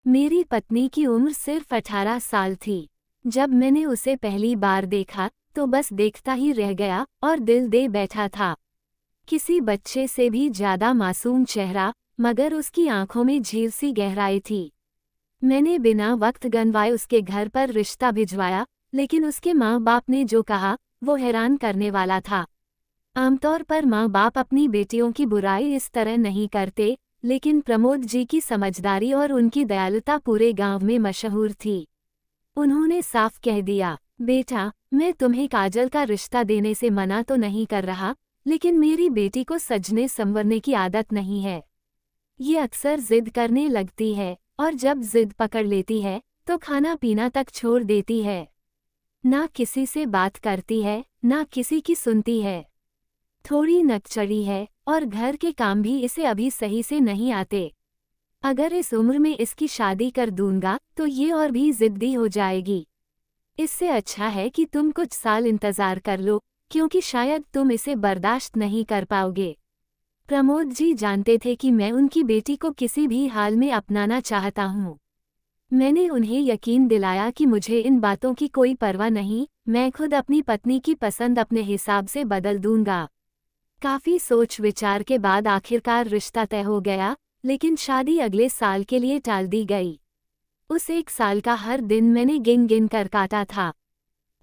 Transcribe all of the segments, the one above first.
मेरी पत्नी की उम्र सिर्फ 18 साल थी। जब मैंने उसे पहली बार देखा तो बस देखता ही रह गया और दिल दे बैठा था। किसी बच्चे से भी ज्यादा मासूम चेहरा, मगर उसकी आंखों में झील सी गहराई थी। मैंने बिना वक्त गंवाए उसके घर पर रिश्ता भिजवाया, लेकिन उसके माँ बाप ने जो कहा वो हैरान करने वाला था। आमतौर पर माँ बाप अपनी बेटियों की बुराई इस तरह नहीं करते, लेकिन प्रमोद जी की समझदारी और उनकी दयालुता पूरे गांव में मशहूर थी। उन्होंने साफ कह दिया, बेटा, मैं तुम्हें काजल का रिश्ता देने से मना तो नहीं कर रहा, लेकिन मेरी बेटी को सजने संवरने की आदत नहीं है। ये अक्सर जिद करने लगती है, और जब जिद पकड़ लेती है तो खाना पीना तक छोड़ देती है। ना किसी से बात करती है, ना किसी की सुनती है। थोड़ी नकचड़ी है और घर के काम भी इसे अभी सही से नहीं आते। अगर इस उम्र में इसकी शादी कर दूंगा तो ये और भी जिद्दी हो जाएगी। इससे अच्छा है कि तुम कुछ साल इंतजार कर लो, क्योंकि शायद तुम इसे बर्दाश्त नहीं कर पाओगे। प्रमोद जी जानते थे कि मैं उनकी बेटी को किसी भी हाल में अपनाना चाहता हूँ। मैंने उन्हें यकीन दिलाया कि मुझे इन बातों की कोई परवाह नहीं, मैं खुद अपनी पत्नी की पसंद अपने हिसाब से बदल दूंगा। काफी सोच विचार के बाद आखिरकार रिश्ता तय हो गया, लेकिन शादी अगले साल के लिए टाल दी गई। उस एक साल का हर दिन मैंने गिन गिन कर काटा था,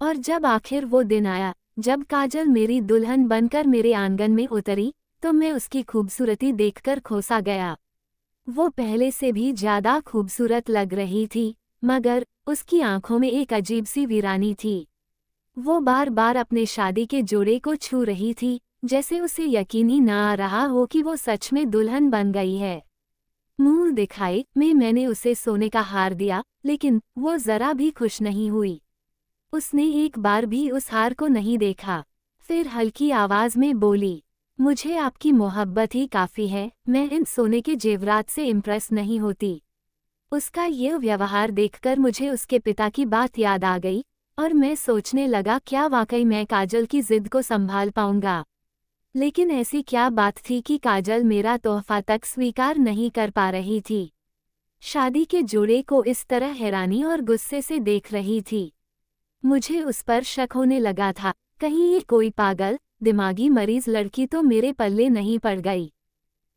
और जब आखिर वो दिन आया जब काजल मेरी दुल्हन बनकर मेरे आंगन में उतरी, तो मैं उसकी खूबसूरती देखकर खोसा गया। वो पहले से भी ज्यादा खूबसूरत लग रही थी, मगर उसकी आंखों में एक अजीब सी वीरानी थी। वो बार बार अपने शादी के जोड़े को छू रही थी, जैसे उसे यकीन ही ना आ रहा हो कि वो सच में दुल्हन बन गई है। मुंह दिखाए में मैंने उसे सोने का हार दिया, लेकिन वो जरा भी खुश नहीं हुई। उसने एक बार भी उस हार को नहीं देखा। फिर हल्की आवाज में बोली, मुझे आपकी मोहब्बत ही काफी है, मैं इन सोने के जेवरात से इम्प्रेस नहीं होती। उसका ये व्यवहार देखकर मुझे उसके पिता की बात याद आ गई, और मैं सोचने लगा क्या वाकई मैं काजल की जिद को संभाल पाऊंगा। लेकिन ऐसी क्या बात थी कि काजल मेरा तोहफा तक स्वीकार नहीं कर पा रही थी। शादी के जोड़े को इस तरह हैरानी और गुस्से से देख रही थी। मुझे उस पर शक होने लगा था, कहीं ये कोई पागल दिमागी मरीज लड़की तो मेरे पल्ले नहीं पड़ गई।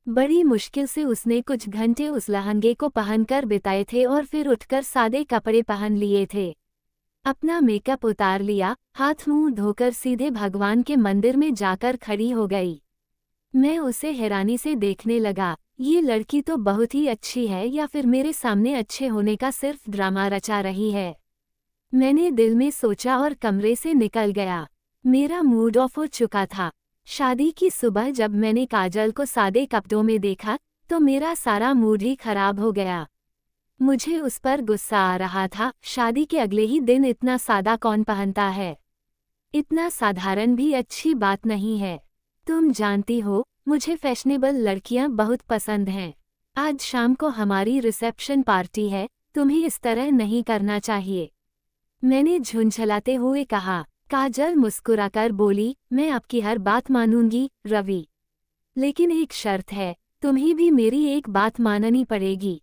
बड़ी मुश्किल से उसने कुछ घंटे उस लहंगे को पहनकर बिताए थे और फिर उठकर सादे कपड़े पहन लिए थे। अपना मेकअप उतार लिया, हाथ मुंह धोकर सीधे भगवान के मंदिर में जाकर खड़ी हो गई। मैं उसे हैरानी से देखने लगा, ये लड़की तो बहुत ही अच्छी है या फिर मेरे सामने अच्छे होने का सिर्फ ड्रामा रचा रही है। मैंने दिल में सोचा और कमरे से निकल गया। मेरा मूड ऑफ हो चुका था। शादी की सुबह जब मैंने काजल को सादे कपड़ों में देखा तो मेरा सारा मूड ही खराब हो गया। मुझे उस पर गुस्सा आ रहा था, शादी के अगले ही दिन इतना सादा कौन पहनता है। इतना साधारण भी अच्छी बात नहीं है। तुम जानती हो, मुझे फैशनेबल लड़कियां बहुत पसंद हैं। आज शाम को हमारी रिसेप्शन पार्टी है, तुम्हें इस तरह नहीं करना चाहिए, मैंने झुंझलाते हुए कहा। काजल मुस्कुराकर बोली, मैं आपकी हर बात मानूंगी रवि, लेकिन एक शर्त है, तुम्हें भी मेरी एक बात माननी पड़ेगी।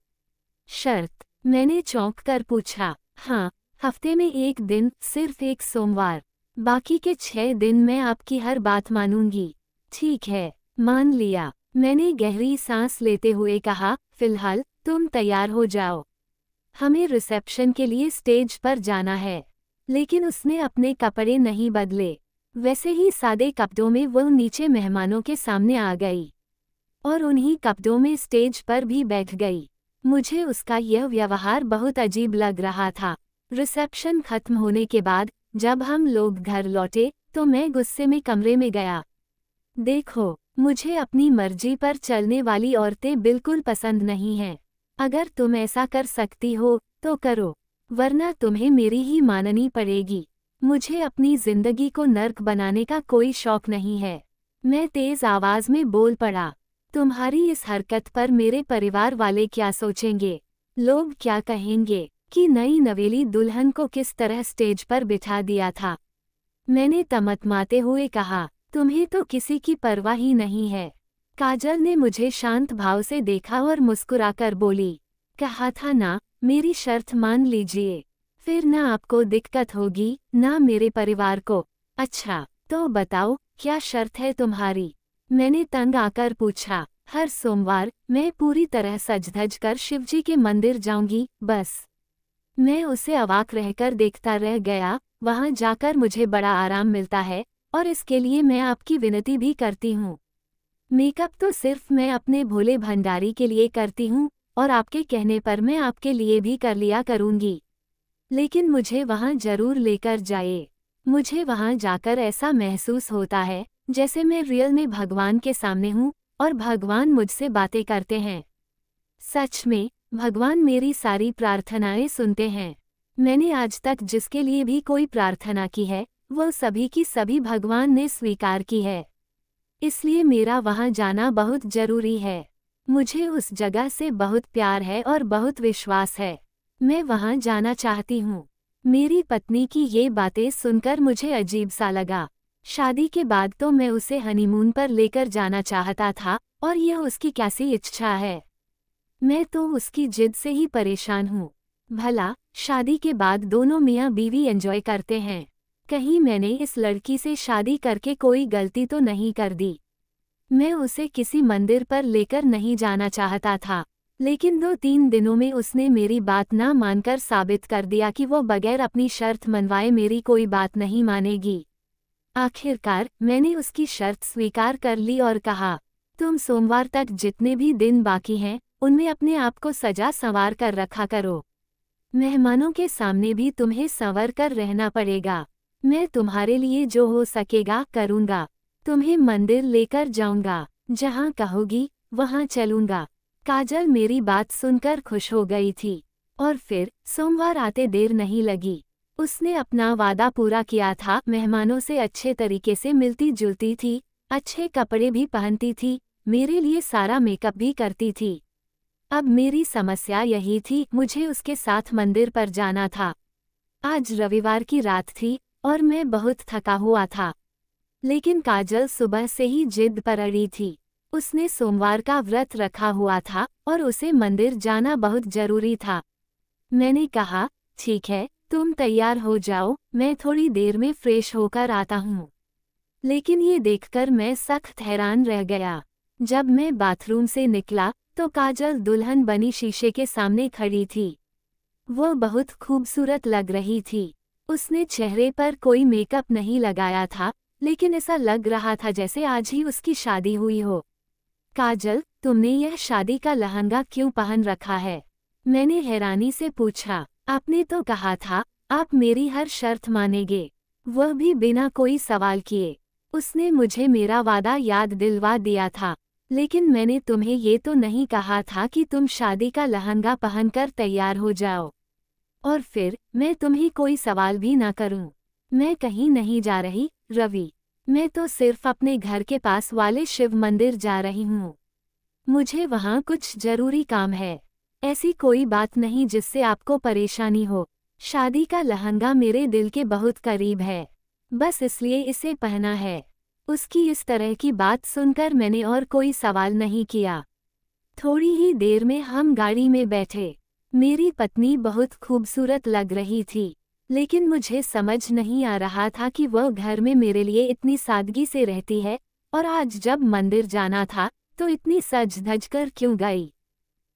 शर्त? मैंने चौंक कर पूछा। हाँ, हफ्ते में एक दिन, सिर्फ एक सोमवार, बाकी के 6 दिन मैं आपकी हर बात मानूंगी। ठीक है, मान लिया, मैंने गहरी सांस लेते हुए कहा। फिलहाल तुम तैयार हो जाओ, हमें रिसेप्शन के लिए स्टेज पर जाना है। लेकिन उसने अपने कपड़े नहीं बदले, वैसे ही सादे कपड़ों में वो नीचे मेहमानों के सामने आ गई और उन्हीं कपड़ों में स्टेज पर भी बैठ गई। मुझे उसका यह व्यवहार बहुत अजीब लग रहा था। रिसेप्शन खत्म होने के बाद जब हम लोग घर लौटे तो मैं गुस्से में कमरे में गया। देखो, मुझे अपनी मर्जी पर चलने वाली औरतें बिल्कुल पसंद नहीं हैं। अगर तुम ऐसा कर सकती हो तो करो, वरना तुम्हें मेरी ही माननी पड़ेगी। मुझे अपनी जिंदगी को नर्क बनाने का कोई शौक नहीं है, मैं तेज आवाज में बोल पड़ा। तुम्हारी इस हरकत पर मेरे परिवार वाले क्या सोचेंगे? लोग क्या कहेंगे कि नई नवेली दुल्हन को किस तरह स्टेज पर बिठा दिया था? मैंने तमतमाते हुए कहा, तुम्हें तो किसी की परवाह ही नहीं है। काजल ने मुझे शांत भाव से देखा और मुस्कुराकर बोली, कहा था ना, मेरी शर्त मान लीजिए, फिर ना आपको दिक्कत होगी ना मेरे परिवार को। अच्छा, तो बताओ क्या शर्त है तुम्हारी? मैंने तंग आकर पूछा। हर सोमवार मैं पूरी तरह सज-धज कर शिवजी के मंदिर जाऊंगी, बस। मैं उसे अवाक रहकर देखता रह गया। वहां जाकर मुझे बड़ा आराम मिलता है और इसके लिए मैं आपकी विनती भी करती हूँ। मेकअप तो सिर्फ मैं अपने भोले भंडारी के लिए करती हूँ और आपके कहने पर मैं आपके लिए भी कर लिया करूँगी। लेकिन मुझे वहाँ जरूर लेकर जाइए। मुझे वहाँ जाकर ऐसा महसूस होता है जैसे मैं रियल में भगवान के सामने हूँ और भगवान मुझसे बातें करते हैं। सच में, भगवान मेरी सारी प्रार्थनाएं सुनते हैं। मैंने आज तक जिसके लिए भी कोई प्रार्थना की है, वो सभी की सभी भगवान ने स्वीकार की है। इसलिए मेरा वहाँ जाना बहुत जरूरी है। मुझे उस जगह से बहुत प्यार है और बहुत विश्वास है। मैं वहाँ जाना चाहती हूँ। मेरी पत्नी की ये बातें सुनकर मुझे अजीब सा लगा। शादी के बाद तो मैं उसे हनीमून पर लेकर जाना चाहता था और यह उसकी कैसी इच्छा है। मैं तो उसकी जिद से ही परेशान हूँ। भला शादी के बाद दोनों मियाँ बीवी एंजॉय करते हैं। कहीं मैंने इस लड़की से शादी करके कोई गलती तो नहीं कर दी। मैं उसे किसी मंदिर पर लेकर नहीं जाना चाहता था, लेकिन 2-3 दिनों में उसने मेरी बात ना मानकर साबित कर दिया कि वो बगैर अपनी शर्त मनवाए मेरी कोई बात नहीं मानेगी। आखिरकार मैंने उसकी शर्त स्वीकार कर ली और कहा, तुम सोमवार तक जितने भी दिन बाकी हैं उनमें अपने आप को सजा संवार कर रखा करो। मेहमानों के सामने भी तुम्हें संवर कर रहना पड़ेगा। मैं तुम्हारे लिए जो हो सकेगा करूँगा। तुम्हें मंदिर लेकर जाऊँगा, जहाँ कहोगी वहाँ चलूँगा। काजल मेरी बात सुनकर खुश हो गई थी और फिर सोमवार आते देर नहीं लगी। उसने अपना वादा पूरा किया था। मेहमानों से अच्छे तरीके से मिलती जुलती थी, अच्छे कपड़े भी पहनती थी, मेरे लिए सारा मेकअप भी करती थी। अब मेरी समस्या यही थी, मुझे उसके साथ मंदिर पर जाना था। आज रविवार की रात थी और मैं बहुत थका हुआ था, लेकिन काजल सुबह से ही जिद पर अड़ी थी। उसने सोमवार का व्रत रखा हुआ था और उसे मंदिर जाना बहुत जरूरी था। मैंने कहा, ठीक है, तुम तैयार हो जाओ, मैं थोड़ी देर में फ्रेश होकर आता हूँ। लेकिन ये देखकर मैं सख्त हैरान रह गया। जब मैं बाथरूम से निकला तो काजल दुल्हन बनी शीशे के सामने खड़ी थी। वो बहुत खूबसूरत लग रही थी। उसने चेहरे पर कोई मेकअप नहीं लगाया था, लेकिन ऐसा लग रहा था जैसे आज ही उसकी शादी हुई हो। काजल, तुमने यह शादी का लहंगा क्यों पहन रखा है? मैंने हैरानी से पूछा। आपने तो कहा था आप मेरी हर शर्त मानेंगे, वह भी बिना कोई सवाल किए। उसने मुझे मेरा वादा याद दिलवा दिया था, लेकिन मैंने तुम्हें ये तो नहीं कहा था कि तुम शादी का लहंगा पहनकर तैयार हो जाओ और फिर मैं तुम्हें कोई सवाल भी ना करूं। मैं कहीं नहीं जा रही रवि, मैं तो सिर्फ अपने घर के पास वाले शिव मंदिर जा रही हूँ। मुझे वहाँ कुछ जरूरी काम है। ऐसी कोई बात नहीं जिससे आपको परेशानी हो। शादी का लहंगा मेरे दिल के बहुत करीब है, बस इसलिए इसे पहना है। उसकी इस तरह की बात सुनकर मैंने और कोई सवाल नहीं किया। थोड़ी ही देर में हम गाड़ी में बैठे। मेरी पत्नी बहुत खूबसूरत लग रही थी, लेकिन मुझे समझ नहीं आ रहा था कि वह घर में मेरे लिए इतनी सादगी से रहती है और आज जब मंदिर जाना था तो इतनी सज धज कर क्यों गई।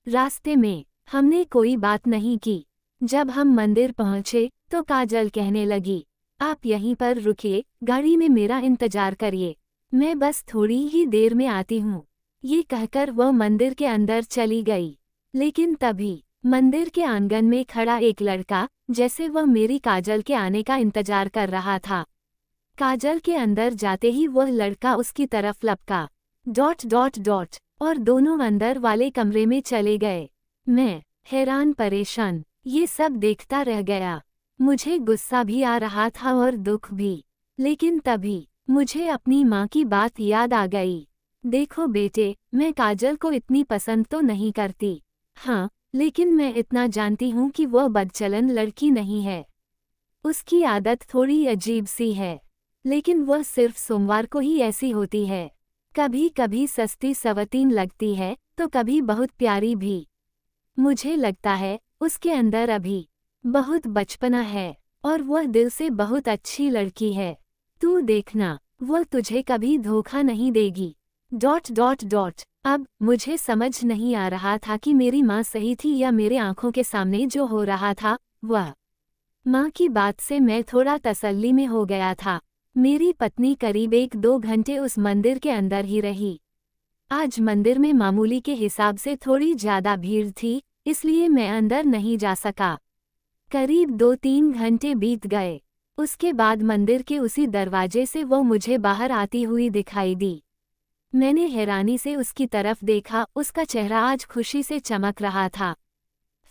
रास्ते में हमने कोई बात नहीं की। जब हम मंदिर पहुंचे तो काजल कहने लगी, आप यहीं पर रुकिए, गाड़ी में मेरा इंतजार करिए, मैं बस थोड़ी ही देर में आती हूँ। ये कहकर वह मंदिर के अंदर चली गई। लेकिन तभी मंदिर के आंगन में खड़ा एक लड़का, जैसे वह मेरी काजल के आने का इंतजार कर रहा था। काजल के अंदर जाते ही वह लड़का उसकी तरफ लपका ... और दोनों अंदर वाले कमरे में चले गए। मैं हैरान परेशान ये सब देखता रह गया। मुझे गुस्सा भी आ रहा था और दुख भी, लेकिन तभी मुझे अपनी माँ की बात याद आ गई। देखो बेटे, मैं काजल को इतनी पसंद तो नहीं करती, हाँ, लेकिन मैं इतना जानती हूँ कि वह बदचलन लड़की नहीं है। उसकी आदत थोड़ी अजीब सी है, लेकिन वह सिर्फ सोमवार को ही ऐसी होती है। कभी कभी सस्ती सवतीन लगती है तो कभी बहुत प्यारी भी। मुझे लगता है उसके अंदर अभी बहुत बचपना है और वह दिल से बहुत अच्छी लड़की है। तू देखना, वह तुझे कभी धोखा नहीं देगी। ... अब मुझे समझ नहीं आ रहा था कि मेरी माँ सही थी या मेरे आंखों के सामने जो हो रहा था वह। माँ की बात से मैं थोड़ा तसल्ली में हो गया था। मेरी पत्नी करीब 1-2 घंटे उस मंदिर के अंदर ही रही। आज मंदिर में मामूली के हिसाब से थोड़ी ज्यादा भीड़ थी, इसलिए मैं अंदर नहीं जा सका। करीब 2-3 घंटे बीत गए। उसके बाद मंदिर के उसी दरवाजे से वो मुझे बाहर आती हुई दिखाई दी। मैंने हैरानी से उसकी तरफ देखा, उसका चेहरा आज खुशी से चमक रहा था।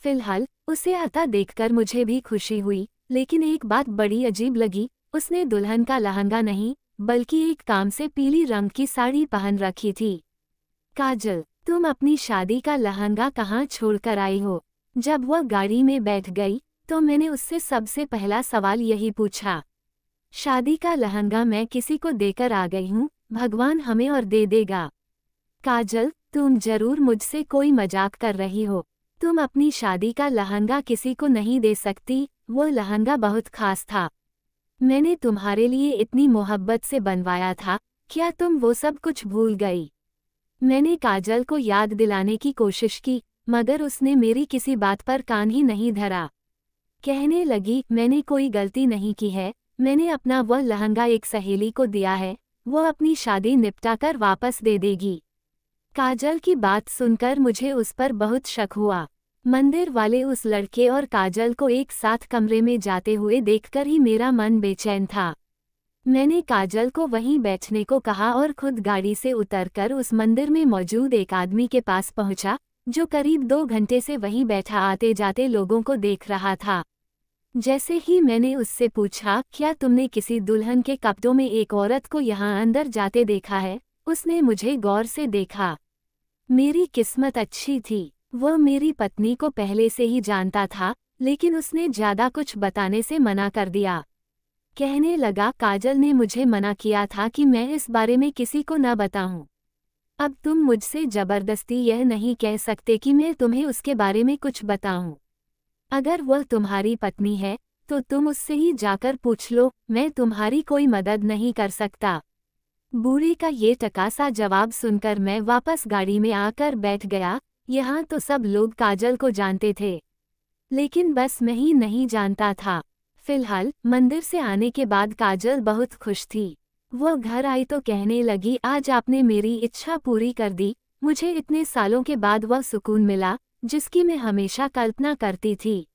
फिलहाल उसे आता देखकर मुझे भी खुशी हुई, लेकिन एक बात बड़ी अजीब लगी, उसने दुल्हन का लहंगा नहीं बल्कि एक काम से पीली रंग की साड़ी पहन रखी थी। काजल, तुम अपनी शादी का लहंगा कहाँ छोड़कर आई हो? जब वह गाड़ी में बैठ गई तो मैंने उससे सबसे पहला सवाल यही पूछा। शादी का लहंगा मैं किसी को देकर आ गई हूँ, भगवान हमें और दे देगा। काजल, तुम जरूर मुझसे कोई मजाक कर रही हो। तुम अपनी शादी का लहंगा किसी को नहीं दे सकती, वो लहंगा बहुत खास था। मैंने तुम्हारे लिए इतनी मोहब्बत से बनवाया था, क्या तुम वो सब कुछ भूल गई? मैंने काजल को याद दिलाने की कोशिश की, मगर उसने मेरी किसी बात पर कान ही नहीं धरा। कहने लगी, मैंने कोई गलती नहीं की है, मैंने अपना वह लहंगा एक सहेली को दिया है, वो अपनी शादी निपटाकर वापस दे देगी। काजल की बात सुनकर मुझे उस पर बहुत शक हुआ। मंदिर वाले उस लड़के और काजल को एक साथ कमरे में जाते हुए देखकर ही मेरा मन बेचैन था। मैंने काजल को वहीं बैठने को कहा और खुद गाड़ी से उतरकर उस मंदिर में मौजूद एक आदमी के पास पहुंचा, जो करीब 2 घंटे से वहीं बैठा आते जाते लोगों को देख रहा था। जैसे ही मैंने उससे पूछा, क्या तुमने किसी दुल्हन के कपड़ों में एक औरत को यहाँ अंदर जाते देखा है? उसने मुझे गौर से देखा। मेरी किस्मत अच्छी थी, वह मेरी पत्नी को पहले से ही जानता था, लेकिन उसने ज्यादा कुछ बताने से मना कर दिया। कहने लगा, काजल ने मुझे मना किया था कि मैं इस बारे में किसी को न बताऊं। अब तुम मुझसे जबरदस्ती यह नहीं कह सकते कि मैं तुम्हें उसके बारे में कुछ बताऊं। अगर वह तुम्हारी पत्नी है तो तुम उससे ही जाकर पूछ लो, मैं तुम्हारी कोई मदद नहीं कर सकता। बूढ़े का ये टकासा जवाब सुनकर मैं वापस गाड़ी में आकर बैठ गया। यहाँ तो सब लोग काजल को जानते थे, लेकिन बस मैं ही नहीं जानता था। फिलहाल मंदिर से आने के बाद काजल बहुत खुश थी। वो घर आई तो कहने लगी, आज आपने मेरी इच्छा पूरी कर दी। मुझे इतने सालों के बाद वह सुकून मिला जिसकी मैं हमेशा कल्पना करती थी।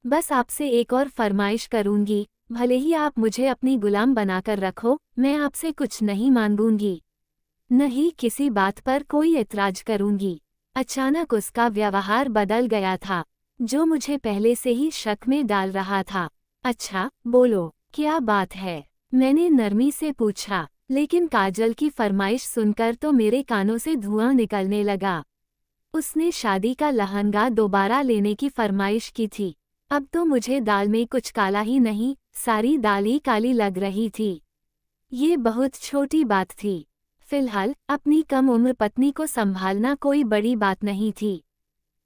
बस आपसे एक और फरमाइश करूंगी, भले ही आप मुझे अपनी गुलाम बनाकर रखो, मैं आपसे कुछ नहीं मांगूंगी, नहीं किसी बात पर कोई एतराज करूंगी। अचानक उसका व्यवहार बदल गया था, जो मुझे पहले से ही शक में डाल रहा था। अच्छा, बोलो, क्या बात है? मैंने नरमी से पूछा, लेकिन काजल की फरमाइश सुनकर तो मेरे कानों से धुआं निकलने लगा। उसने शादी का लहंगा दोबारा लेने की फरमाइश की थी। अब तो मुझे दाल में कुछ काला ही नहीं, सारी दाल ही काली लग रही थी। ये बहुत छोटी बात थी। फिलहाल अपनी कम उम्र पत्नी को संभालना कोई बड़ी बात नहीं थी।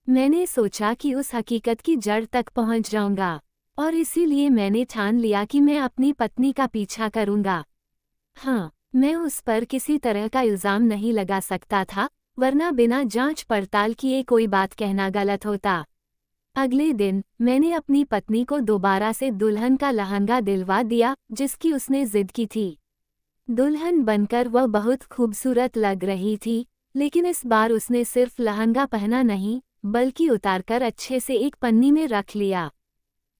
मैंने सोचा कि उस हकीकत की जड़ तक पहुंच जाऊंगा, और इसीलिए मैंने ठान लिया कि मैं अपनी पत्नी का पीछा करूंगा। हाँ, मैं उस पर किसी तरह का इल्जाम नहीं लगा सकता था, वरना बिना जांच पड़ताल किए कोई बात कहना गलत होता। अगले दिन मैंने अपनी पत्नी को दोबारा से दुल्हन का लहंगा दिलवा दिया, जिसकी उसने जिद की थी। दुल्हन बनकर वह बहुत खूबसूरत लग रही थी, लेकिन इस बार उसने सिर्फ लहंगा पहना नहीं, बल्कि उतारकर अच्छे से एक पन्नी में रख लिया।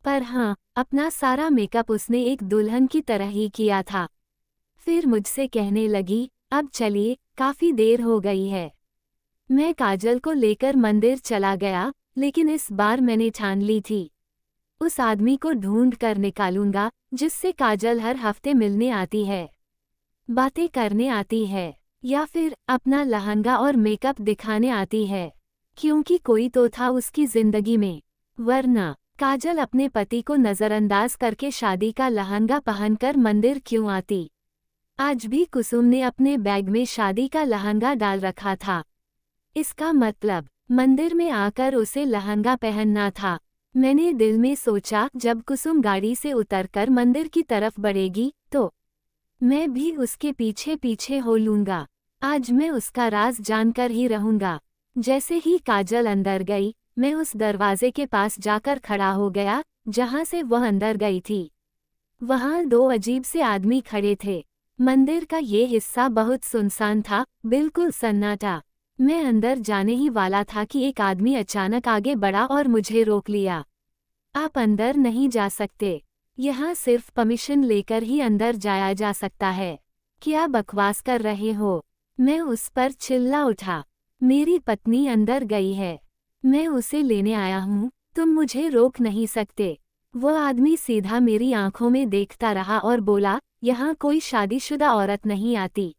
पर हाँ, अपना सारा मेकअप उसने एक दुल्हन की तरह ही किया था। फिर मुझसे कहने लगी, अब चलिए, काफी देर हो गई है। मैं काजल को लेकर मंदिर चला गया, लेकिन इस बार मैंने ठान ली थी, उस आदमी को ढूंढ कर निकालूंगा जिससे काजल हर हफ्ते मिलने आती है, बातें करने आती है, या फिर अपना लहंगा और मेकअप दिखाने आती है, क्योंकि कोई तो था उसकी जिंदगी में। वरना काजल अपने पति को नजरअंदाज करके शादी का लहंगा पहनकर मंदिर क्यों आती? आज भी कुसुम ने अपने बैग में शादी का लहंगा डाल रखा था। इसका मतलब मंदिर में आकर उसे लहंगा पहनना था। मैंने दिल में सोचा, जब कुसुम गाड़ी से उतरकर मंदिर की तरफ बढ़ेगी तो मैं भी उसके पीछे पीछे हो लूंगा। आज मैं उसका राज जानकर ही रहूंगा। जैसे ही काजल अंदर गई, मैं उस दरवाजे के पास जाकर खड़ा हो गया जहां से वह अंदर गई थी। वहां दो अजीब से आदमी खड़े थे। मंदिर का ये हिस्सा बहुत सुनसान था, बिल्कुल सन्नाटा। मैं अंदर जाने ही वाला था कि एक आदमी अचानक आगे बढ़ा और मुझे रोक लिया। आप अंदर नहीं जा सकते। यहाँ सिर्फ परमिशन लेकर ही अंदर जाया जा सकता है। क्या बकवास कर रहे हो? मैं उस पर चिल्ला उठा। मेरी पत्नी अंदर गई है। मैं उसे लेने आया हूँ, तुम मुझे रोक नहीं सकते। वह आदमी सीधा मेरी आंखों में देखता रहा और बोला, यहाँ कोई शादीशुदा औरत नहीं आती।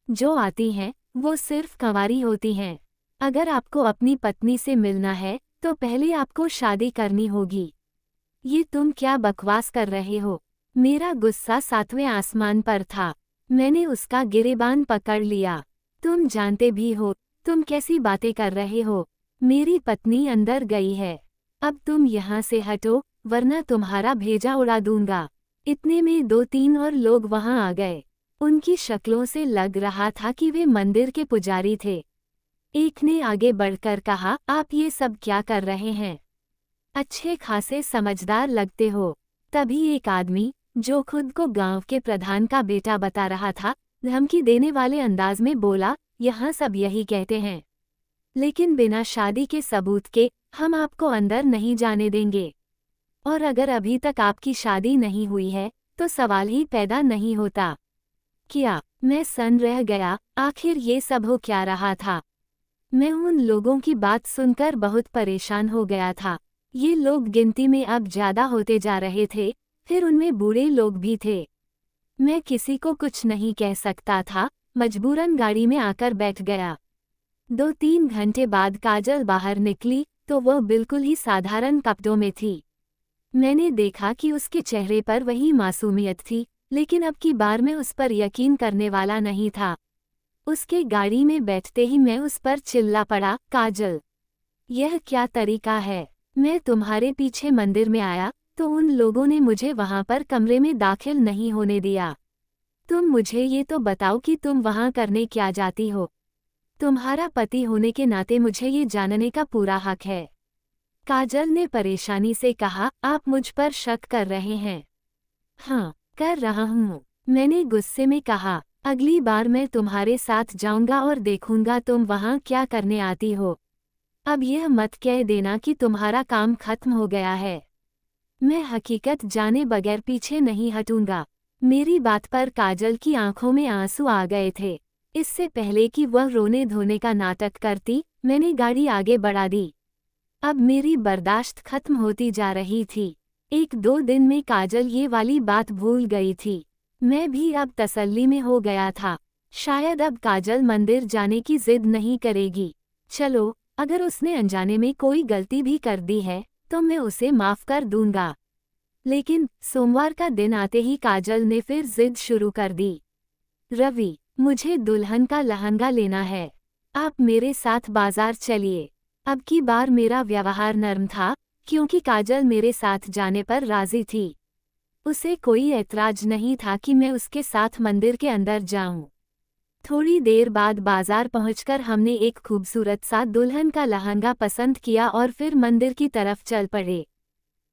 जो आती हैं, वो सिर्फ कंवारी होती हैं। अगर आपको अपनी पत्नी से मिलना है, तो पहले आपको शादी करनी होगी। ये तुम क्या बकवास कर रहे हो? मेरा गुस्सा 7वें आसमान पर था। मैंने उसका गिरेबान पकड़ लिया। तुम जानते भी हो, तुम कैसी बातें कर रहे हो। मेरी पत्नी अंदर गई है। अब तुम यहाँ से हटो, वरना तुम्हारा भेजा उड़ा दूंगा। इतने में 2-3 और लोग वहां आ गए। उनकी शक्लों से लग रहा था कि वे मंदिर के पुजारी थे। एक ने आगे बढ़कर कहा, आप ये सब क्या कर रहे हैं? अच्छे खासे समझदार लगते हो। तभी एक आदमी, जो खुद को गांव के प्रधान का बेटा बता रहा था, धमकी देने वाले अंदाज में बोला, यहाँ सब यही कहते हैं, लेकिन बिना शादी के सबूत के हम आपको अंदर नहीं जाने देंगे। और अगर अभी तक आपकी शादी नहीं हुई है, तो सवाल ही पैदा नहीं होता। क्या? मैं सन्न रह गया। आखिर ये सब हो क्या रहा था? मैं उन लोगों की बात सुनकर बहुत परेशान हो गया था। ये लोग गिनती में अब ज्यादा होते जा रहे थे, फिर उनमें बूढ़े लोग भी थे। मैं किसी को कुछ नहीं कह सकता था, मजबूरन गाड़ी में आकर बैठ गया। 2-3 घंटे बाद काजल बाहर निकली तो वह बिल्कुल ही साधारण कपड़ों में थी। मैंने देखा कि उसके चेहरे पर वही मासूमियत थी, लेकिन अब की बार मैं उस पर यकीन करने वाला नहीं था। उसके गाड़ी में बैठते ही मैं उस पर चिल्ला पड़ा, काजल, यह क्या तरीका है? मैं तुम्हारे पीछे मंदिर में आया तो उन लोगों ने मुझे वहां पर कमरे में दाखिल नहीं होने दिया। तुम मुझे ये तो बताओ कि तुम वहां करने क्या जाती हो? तुम्हारा पति होने के नाते मुझे ये जानने का पूरा हक है। काजल ने परेशानी से कहा, आप मुझ पर शक कर रहे हैं? हाँ, कर रहा हूँ। मैंने गुस्से में कहा, अगली बार मैं तुम्हारे साथ जाऊंगा और देखूंगा तुम वहां क्या करने आती हो। अब यह मत कह देना कि तुम्हारा काम खत्म हो गया है। मैं हकीकत जाने बगैर पीछे नहीं हटूंगा। मेरी बात पर काजल की आंखों में आंसू आ गए थे। इससे पहले कि वह रोने धोने का नाटक करती, मैंने गाड़ी आगे बढ़ा दी। अब मेरी बर्दाश्त खत्म होती जा रही थी। 1-2 दिन में काजल ये वाली बात भूल गई थी। मैं भी अब तसल्ली में हो गया था। शायद अब काजल मंदिर जाने की जिद नहीं करेगी। चलो, अगर उसने अनजाने में कोई गलती भी कर दी है तो मैं उसे माफ कर दूंगा। लेकिन सोमवार का दिन आते ही काजल ने फिर जिद शुरू कर दी। रवि, मुझे दुल्हन का लहंगा लेना है। आप मेरे साथ बाजार चलिए। अब की बार मेरा व्यवहार नर्म था, क्योंकि काजल मेरे साथ जाने पर राजी थी। उसे कोई ऐतराज नहीं था कि मैं उसके साथ मंदिर के अंदर जाऊं। थोड़ी देर बाद बाजार पहुंचकर हमने एक खूबसूरत सा दुल्हन का लहंगा पसंद किया और फिर मंदिर की तरफ चल पड़े।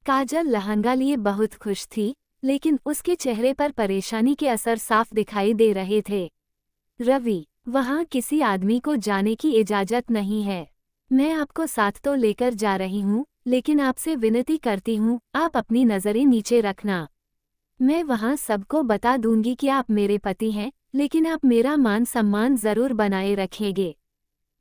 काजल लहंगा लिए बहुत खुश थी, लेकिन उसके चेहरे पर परेशानी के असर साफ दिखाई दे रहे थे। रवि, वहां किसी आदमी को जाने की इजाजत नहीं है। मैं आपको साथ तो लेकर जा रही हूँ, लेकिन आपसे विनती करती हूँ, आप अपनी नज़रें नीचे रखना। मैं वहां सबको बता दूंगी कि आप मेरे पति हैं, लेकिन आप मेरा मान सम्मान जरूर बनाए रखेंगे।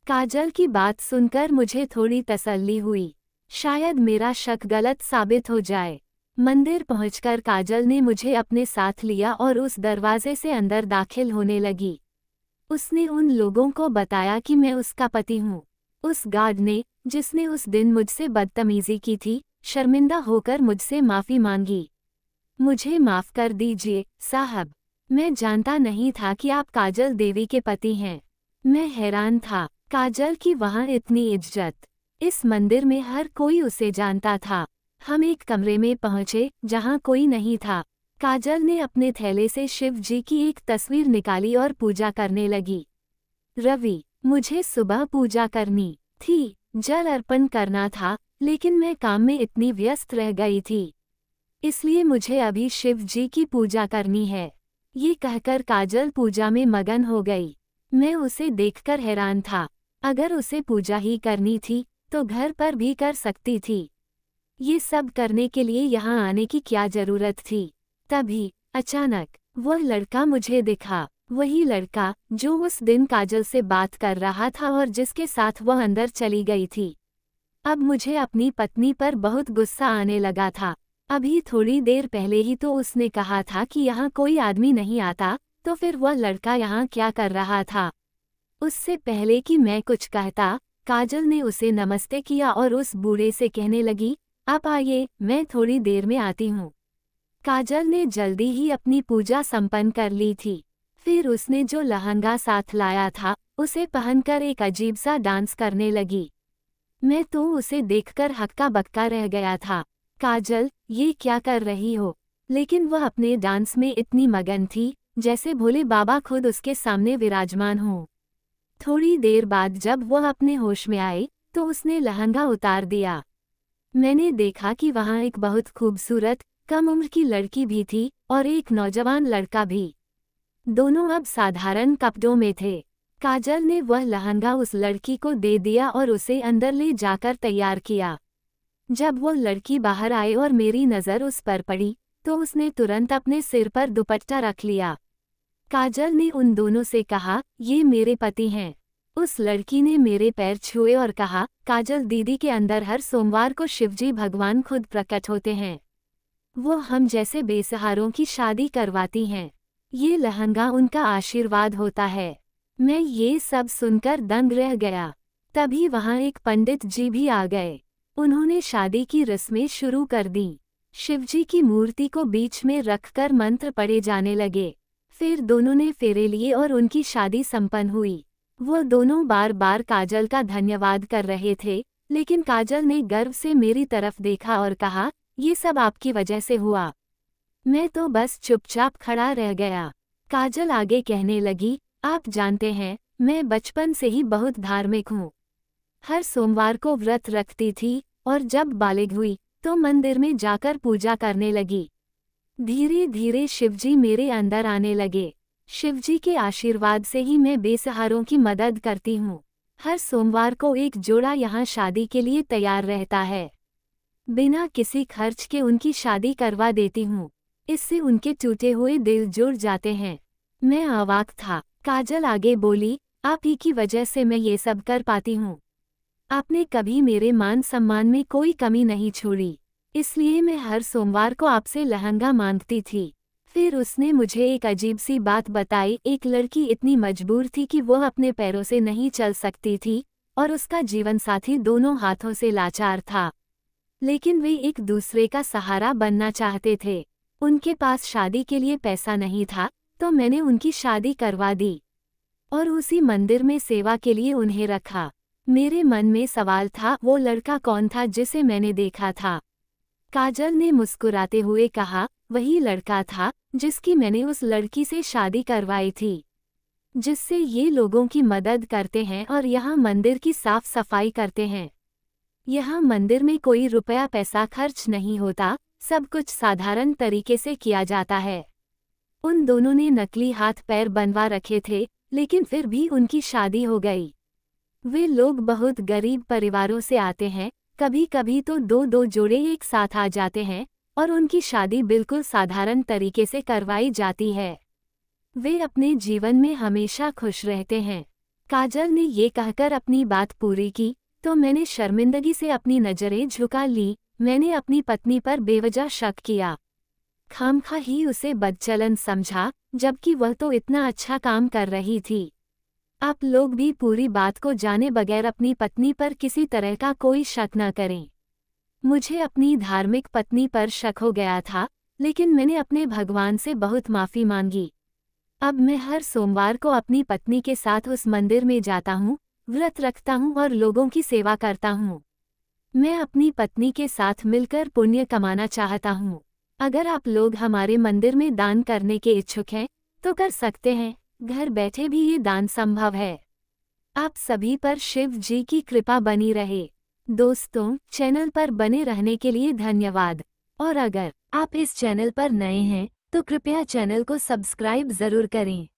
काजल की बात सुनकर मुझे थोड़ी तसल्ली हुई। शायद मेरा शक गलत साबित हो जाए। मंदिर पहुंचकर काजल ने मुझे अपने साथ लिया और उस दरवाजे से अंदर दाखिल होने लगी। उसने उन लोगों को बताया कि मैं उसका पति हूँ। उस गार्ड ने, जिसने उस दिन मुझसे बदतमीजी की थी, शर्मिंदा होकर मुझसे माफ़ी मांगी। मुझे माफ़ कर दीजिए साहब, मैं जानता नहीं था कि आप काजल देवी के पति हैं। मैं हैरान था। काजल की वहाँ इतनी इज्जत। इस मंदिर में हर कोई उसे जानता था। हम एक कमरे में पहुँचे जहाँ कोई नहीं था। काजल ने अपने थैले से शिव जी की एक तस्वीर निकाली और पूजा करने लगी। रवि, मुझे सुबह पूजा करनी थी, जल अर्पण करना था, लेकिन मैं काम में इतनी व्यस्त रह गई थी। इसलिए मुझे अभी शिव जी की पूजा करनी है। ये कहकर काजल पूजा में मगन हो गई। मैं उसे देखकर हैरान था। अगर उसे पूजा ही करनी थी तो घर पर भी कर सकती थी। ये सब करने के लिए यहाँ आने की क्या जरूरत थी? तभी अचानक वह लड़का मुझे दिखा। वही लड़का जो उस दिन काजल से बात कर रहा था और जिसके साथ वह अंदर चली गई थी। अब मुझे अपनी पत्नी पर बहुत गुस्सा आने लगा था। अभी थोड़ी देर पहले ही तो उसने कहा था कि यहाँ कोई आदमी नहीं आता, तो फिर वह लड़का यहाँ क्या कर रहा था? उससे पहले कि मैं कुछ कहता, काजल ने उसे नमस्ते किया और उस बूढ़े से कहने लगी, आप आइए, मैं थोड़ी देर में आती हूँ। काजल ने जल्दी ही अपनी पूजा संपन्न कर ली थी। फिर उसने जो लहंगा साथ लाया था उसे पहनकर एक अजीब सा डांस करने लगी। मैं तो उसे देखकर हक्का बक्का रह गया था। काजल, ये क्या कर रही हो? लेकिन वह अपने डांस में इतनी मगन थी जैसे भोले बाबा खुद उसके सामने विराजमान हो। थोड़ी देर बाद जब वह अपने होश में आई तो उसने लहंगा उतार दिया। मैंने देखा कि वहाँ एक बहुत खूबसूरत कम उम्र की लड़की भी थी और एक नौजवान लड़का भी। दोनों अब साधारण कपड़ों में थे। काजल ने वह लहंगा उस लड़की को दे दिया और उसे अंदर ले जाकर तैयार किया। जब वह लड़की बाहर आई और मेरी नज़र उस पर पड़ी तो उसने तुरंत अपने सिर पर दुपट्टा रख लिया। काजल ने उन दोनों से कहा, ये मेरे पति हैं। उस लड़की ने मेरे पैर छुए और कहा, काजल दीदी के अंदर हर सोमवार को शिवजी भगवान खुद प्रकट होते हैं। वो हम जैसे बेसहारों की शादी करवाती हैं। ये लहंगा उनका आशीर्वाद होता है। मैं ये सब सुनकर दंग रह गया। तभी वहाँ एक पंडित जी भी आ गए। उन्होंने शादी की रस्में शुरू कर दी। शिवजी की मूर्ति को बीच में रखकर मंत्र पढ़े जाने लगे। फिर दोनों ने फेरे लिए और उनकी शादी संपन्न हुई। वो दोनों बार बार काजल का धन्यवाद कर रहे थे, लेकिन काजल ने गर्व से मेरी तरफ देखा और कहा, ये सब आपकी वजह से हुआ। मैं तो बस चुपचाप खड़ा रह गया। काजल आगे कहने लगी, आप जानते हैं, मैं बचपन से ही बहुत धार्मिक हूँ। हर सोमवार को व्रत रखती थी और जब बालिग हुई तो मंदिर में जाकर पूजा करने लगी। धीरे धीरे शिवजी मेरे अंदर आने लगे। शिवजी के आशीर्वाद से ही मैं बेसहारों की मदद करती हूँ। हर सोमवार को एक जोड़ा यहाँ शादी के लिए तैयार रहता है। बिना किसी खर्च के उनकी शादी करवा देती हूँ। इससे उनके टूटे हुए दिल जुड़ जाते हैं। मैं अवाक था। काजल आगे बोली, आप ही की वजह से मैं ये सब कर पाती हूँ। आपने कभी मेरे मान सम्मान में कोई कमी नहीं छोड़ी, इसलिए मैं हर सोमवार को आपसे लहंगा मांगती थी। फिर उसने मुझे एक अजीब सी बात बताई। एक लड़की इतनी मजबूर थी कि वह अपने पैरों से नहीं चल सकती थी और उसका जीवन साथी दोनों हाथों से लाचार था, लेकिन वे एक दूसरे का सहारा बनना चाहते थे। उनके पास शादी के लिए पैसा नहीं था, तो मैंने उनकी शादी करवा दी और उसी मंदिर में सेवा के लिए उन्हें रखा। मेरे मन में सवाल था, वो लड़का कौन था जिसे मैंने देखा था? काजल ने मुस्कुराते हुए कहा, वही लड़का था जिसकी मैंने उस लड़की से शादी करवाई थी, जिससे ये लोगों की मदद करते हैं और यहाँ मंदिर की साफ सफाई करते हैं। यहाँ मंदिर में कोई रुपया पैसा खर्च नहीं होता, सब कुछ साधारण तरीके से किया जाता है। उन दोनों ने नकली हाथ पैर बनवा रखे थे, लेकिन फिर भी उनकी शादी हो गई। वे लोग बहुत गरीब परिवारों से आते हैं, कभी कभी तो दो दो जोड़े एक साथ आ जाते हैं और उनकी शादी बिल्कुल साधारण तरीके से करवाई जाती है। वे अपने जीवन में हमेशा खुश रहते हैं। काजल ने ये कहकर अपनी बात पूरी की तो मैंने शर्मिंदगी से अपनी नज़रें झुका ली। मैंने अपनी पत्नी पर बेवजह शक किया, खामखा ही उसे बदचलन समझा, जबकि वह तो इतना अच्छा काम कर रही थी। आप लोग भी पूरी बात को जाने बगैर अपनी पत्नी पर किसी तरह का कोई शक न करें। मुझे अपनी धार्मिक पत्नी पर शक हो गया था, लेकिन मैंने अपने भगवान से बहुत माफ़ी मांगी। अब मैं हर सोमवार को अपनी पत्नी के साथ उस मंदिर में जाता हूँ, व्रत रखता हूँ और लोगों की सेवा करता हूँ। मैं अपनी पत्नी के साथ मिलकर पुण्य कमाना चाहता हूँ। अगर आप लोग हमारे मंदिर में दान करने के इच्छुक हैं तो कर सकते हैं। घर बैठे भी ये दान संभव है। आप सभी पर शिव जी की कृपा बनी रहे। दोस्तों, चैनल पर बने रहने के लिए धन्यवाद। और अगर आप इस चैनल पर नए हैं तो कृपया चैनल को सब्सक्राइब जरूर करें।